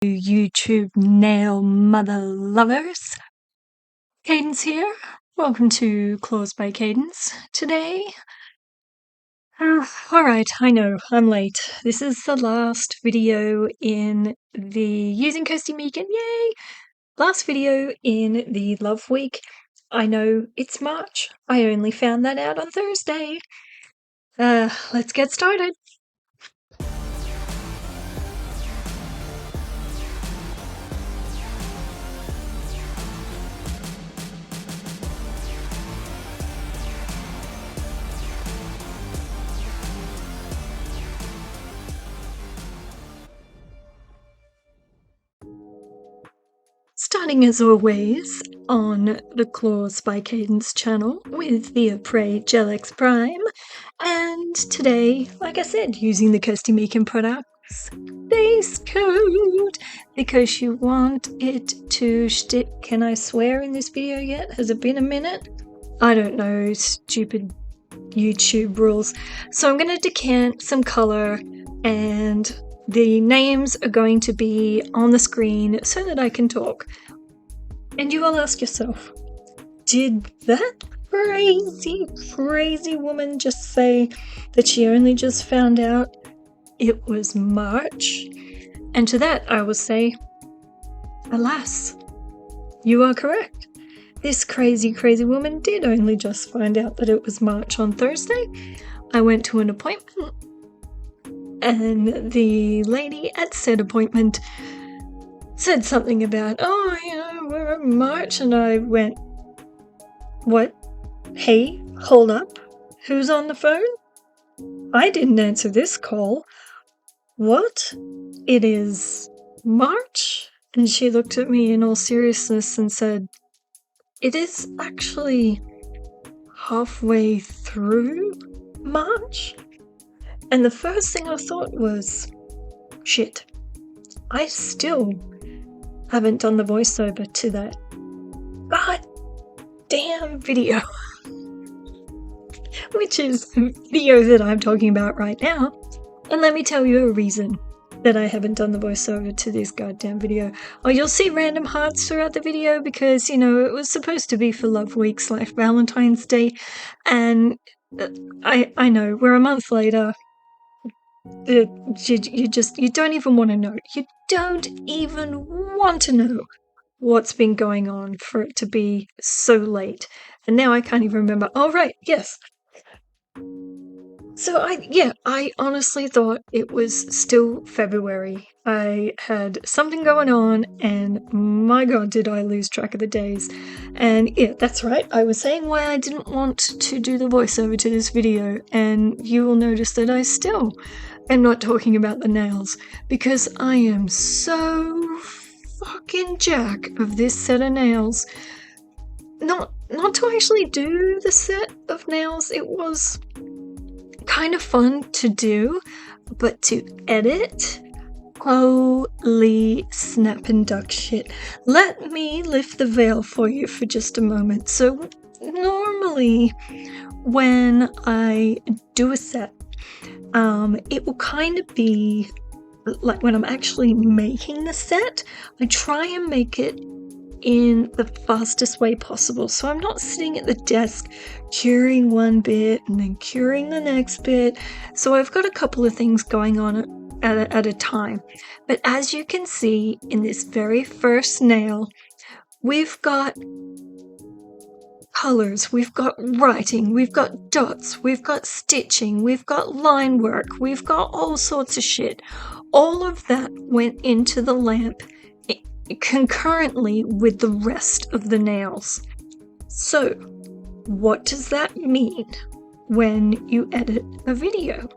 YouTube nail mother lovers. Kadence here. Welcome to Claws by Kadence. Today, alright, I know, I'm late. This is the last video in the using Kirsty Meakin, yay! Last video in the Love Week. I know it's March. I only found that out on Thursday. Let's get started. Starting as always on the Claws by Kadence channel with the Apres Gel X Prime, and today, like I said, using the Kirsty Meakin products base coat because you want it to stick. Can I swear in this video yet? Has it been a minute? I don't know, stupid YouTube rules. So I'm going to decant some color, and the names are going to be on the screen so that I can talk. And you will ask yourself, did that crazy woman just say that she only just found out it was March? And to that I will say, alas, you are correct. This crazy woman did only just find out that it was March on Thursday. I went to an appointment, and the lady at said appointment said something about, oh, you know, we're in March, and I went, what? Hey, hold up. Who's on the phone? I didn't answer this call. What? It is March? And she looked at me in all seriousness and said, it is actually halfway through March? And the first thing I thought was, shit, I still haven't done the voiceover to that goddamn video, which is the video that I'm talking about right now. And let me tell you a reason that I haven't done the voiceover to this goddamn video. Oh, you'll see random hearts throughout the video because, you know, it was supposed to be for Love Week / Valentine's Day, and I know, we're a month later. You don't even want to know. You don't even want to know what's been going on for it to be so late. And now I can't even remember. Oh, right, yes. So I honestly thought it was still February. I had something going on, and my god, did I lose track of the days. And yeah, that's right, I was saying why I didn't want to do the voiceover to this video, and you will notice that I still am not talking about the nails, because I am so fucking jack of this set of nails. Not to actually do the set of nails, it was kind of fun to do, but to edit, holy snap and duck shit. Let me lift the veil for you for just a moment. So normally when I do a set, it will kind of be like when I'm actually making the set, I try and make it in the fastest way possible. So I'm not sitting at the desk curing one bit and then curing the next bit. So I've got a couple of things going on at a time. But as you can see in this very first nail, we've got colors, we've got writing, we've got dots, we've got stitching, we've got line work, we've got all sorts of shit. All of that went into the lamp concurrently with the rest of the nails. So, what does that mean when you edit a video?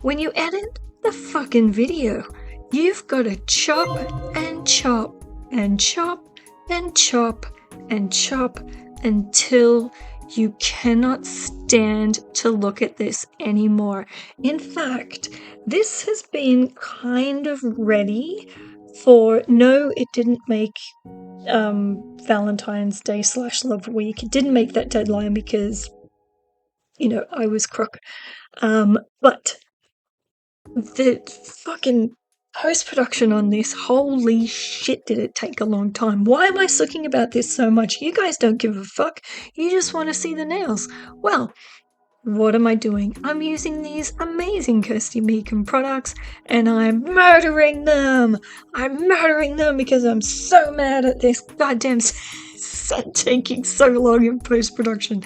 When you edit the fucking video, you've got to chop and chop and chop and chop and chop until you cannot stand to look at this anymore. In fact, this has been kind of ready for, no, it didn't make Valentine's Day / Love Week. It didn't make that deadline because, you know, I was crook. But the fucking post-production on this, holy shit, did it take a long time. Why am I sucking about this so much? You guys don't give a fuck. You just want to see the nails. Well, what am I doing? I'm using these amazing Kirsty Meakin products and I'm murdering them. I'm murdering them because I'm so mad at this goddamn set taking so long in post-production.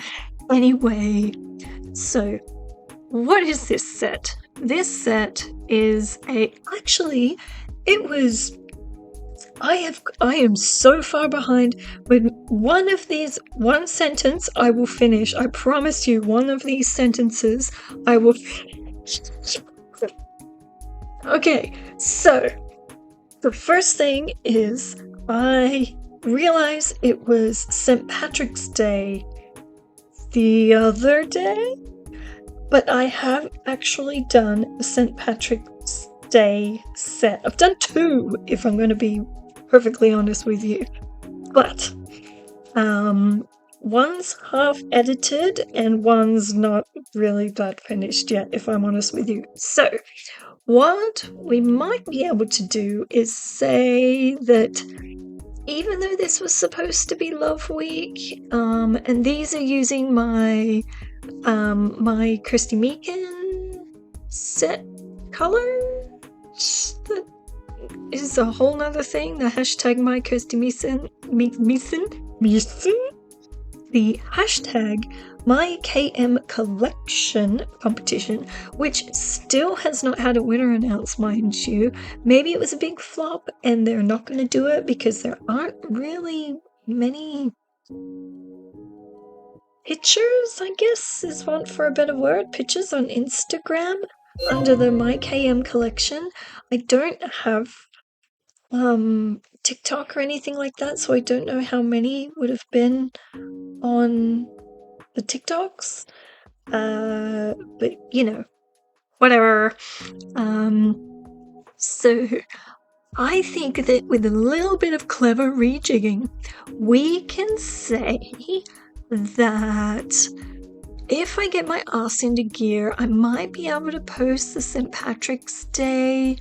Anyway, so what is this set? This set is actually, it was, I am so far behind with one of these, one sentence I will finish. I promise you, one of these sentences I will finish. Okay, so the first thing is I realized it was St. Patrick's Day the other day, but I have actually done a St. Patrick's Day set. I've done two, if I'm going to be perfectly honest with you, but one's half edited and one's not really that finished yet, if I'm honest with you. So what we might be able to do is say that even though this was supposed to be Love Week, and these are using my my Kirsty Meakin set color, that is a whole nother thing. The hashtag my Kirsty Meakin, the hashtag my KM collection competition, which still has not had a winner announced, mind you. Maybe it was a big flop and they're not going to do it because there aren't really many pictures, I guess is one for a better word, pictures on Instagram under the my KM collection. I don't have TikTok or anything like that, so I don't know how many would have been on the TikToks, but you know, whatever. So I think that with a little bit of clever rejigging, we can say that if I get my ass into gear, I might be able to post the St. Patrick's Day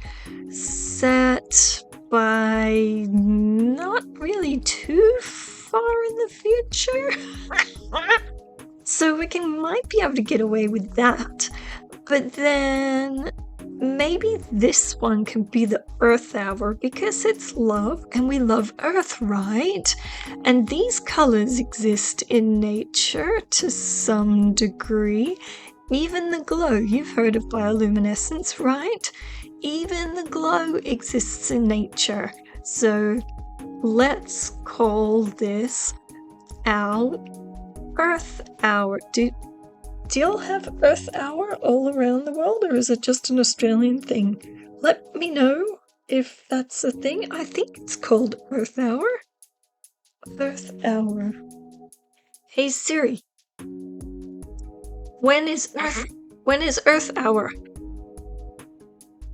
set by not really too far in the future. So we might be able to get away with that. But then maybe this one can be the Earth Hour because it's love and we love Earth, right? And these colors exist in nature to some degree. Even the glow, you've heard of bioluminescence, right? Even the glow exists in nature. So let's call this our Earth Hour. Do y'all have Earth Hour all around the world, or is it just an Australian thing? Let me know if that's a thing. I think it's called Earth Hour. Earth Hour. Hey Siri, when is Earth Hour?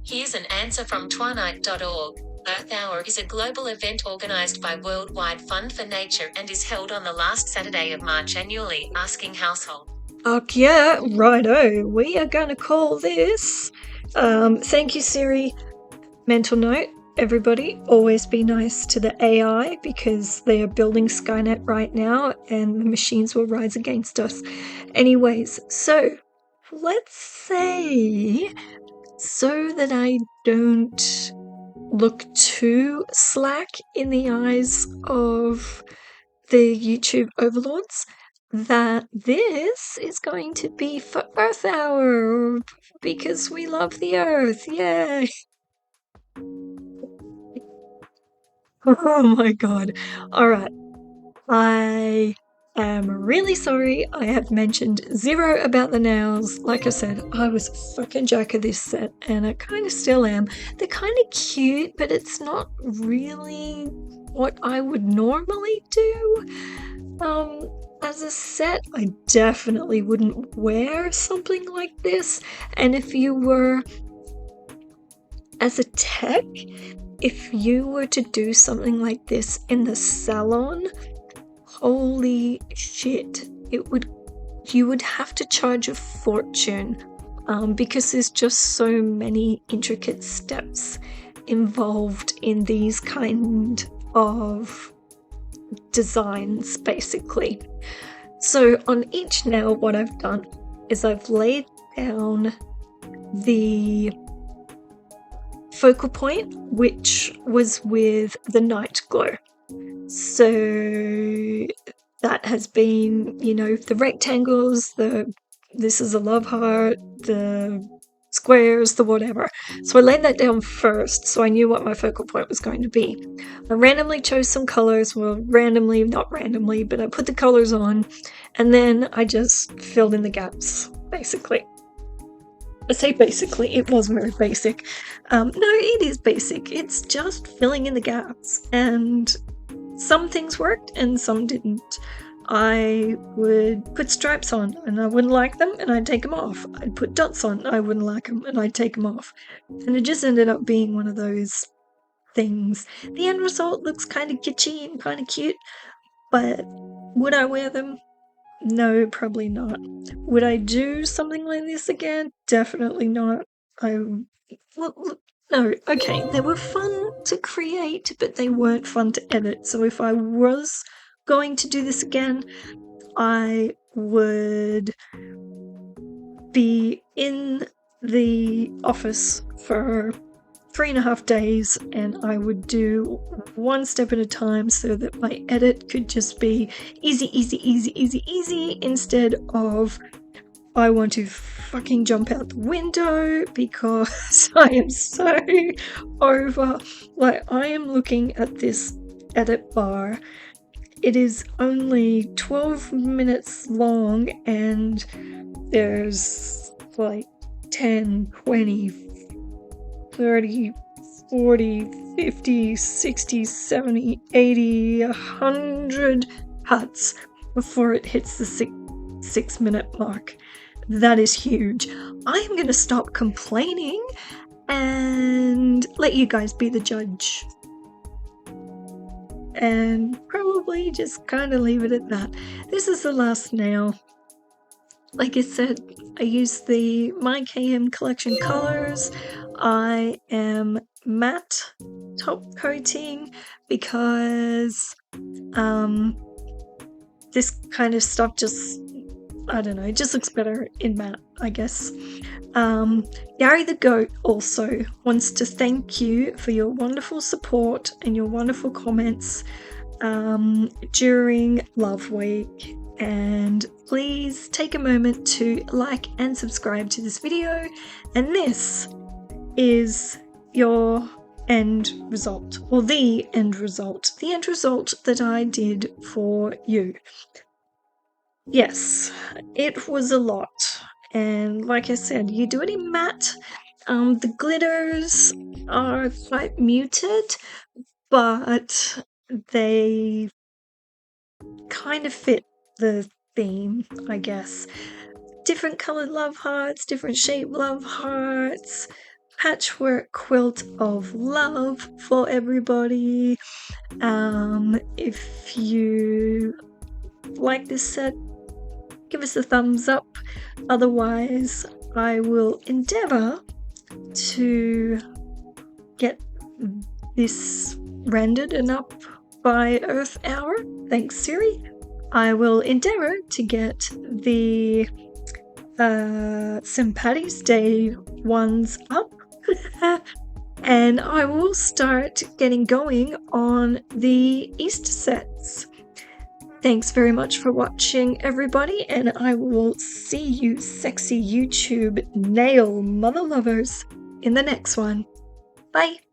Here's an answer from twilight.org. Earth Hour is a global event organized by Worldwide Fund for Nature and is held on the last Saturday of March annually, asking household. Fuck yeah, righto. We are going to call this. Thank you, Siri. Mental note, everybody, always be nice to the AI because they are building Skynet right now and the machines will rise against us. Anyways, so let's say, so that I don't look too slack in the eyes of the YouTube overlords, that this is going to be for Earth Hour because we love the Earth. Yay! Oh my god. Alright. I am really sorry I have mentioned zero about the nails. Like I said, I was a fucking jack of this set and I kind of still am. They're kind of cute, but it's not really what I would normally do. As a set, I definitely wouldn't wear something like this. And if you were, as a tech, if you were to do something like this in the salon, holy shit, you would have to charge a fortune, because there's just so many intricate steps involved in these kind of designs, basically. So on each nail, what I've done is I've laid down the focal point, which was with the night glow. So that has been, the rectangles, this is a love heart, the squares, the whatever. So I laid that down first, so I knew what my focal point was going to be. I randomly chose some colors, not randomly, but I put the colors on, and then I just filled in the gaps, basically. I say basically, it was very basic. No, it is basic. It's just filling in the gaps, and some things worked and some didn't. I would put stripes on and I wouldn't like them and I'd take them off. I'd put dots on, I wouldn't like them and I'd take them off. And it just ended up being one of those things. The end result looks kind of kitschy and kind of cute, but would I wear them? No, probably not. Would I do something like this again? Definitely not. No, okay, they were fun to create, but they weren't fun to edit. So if I was going to do this again, I would be in the office for 3.5 days, and I would do one step at a time so that my edit could just be easy, instead of I want to fucking jump out the window because I am so over. Like, I am looking at this edit bar. It is only 12 minutes long, and there's like 10, 20, 30, 40, 50, 60, 70, 80, 100 cuts before it hits the 6-minute mark. That is huge. I am going to stop complaining and let you guys be the judge. And probably just kind of leave it at that. This is the last nail. Like I said, I used the My KM collection colors. I am matte top coating because this kind of stuff just, I don't know, it just looks better in matte, I guess. Garry the Goat also wants to thank you for your wonderful support and your wonderful comments during Love Week. And please take a moment to like and subscribe to this video. And this is your end result, or the end result that I did for you. Yes, it was a lot. And like I said, you do it in matte. The glitters are quite muted, but they kind of fit the theme, I guess. Different colored love hearts, different shaped love hearts, patchwork quilt of love for everybody. If you like this set, give us a thumbs up. Otherwise, I will endeavor to get this rendered and up by Earth Hour. Thanks, Siri. I will endeavor to get the St. Paddy's Day ones up. And I will start getting going on the Easter sets. Thanks very much for watching, everybody, and I will see you sexy YouTube nail mother lovers in the next one. Bye!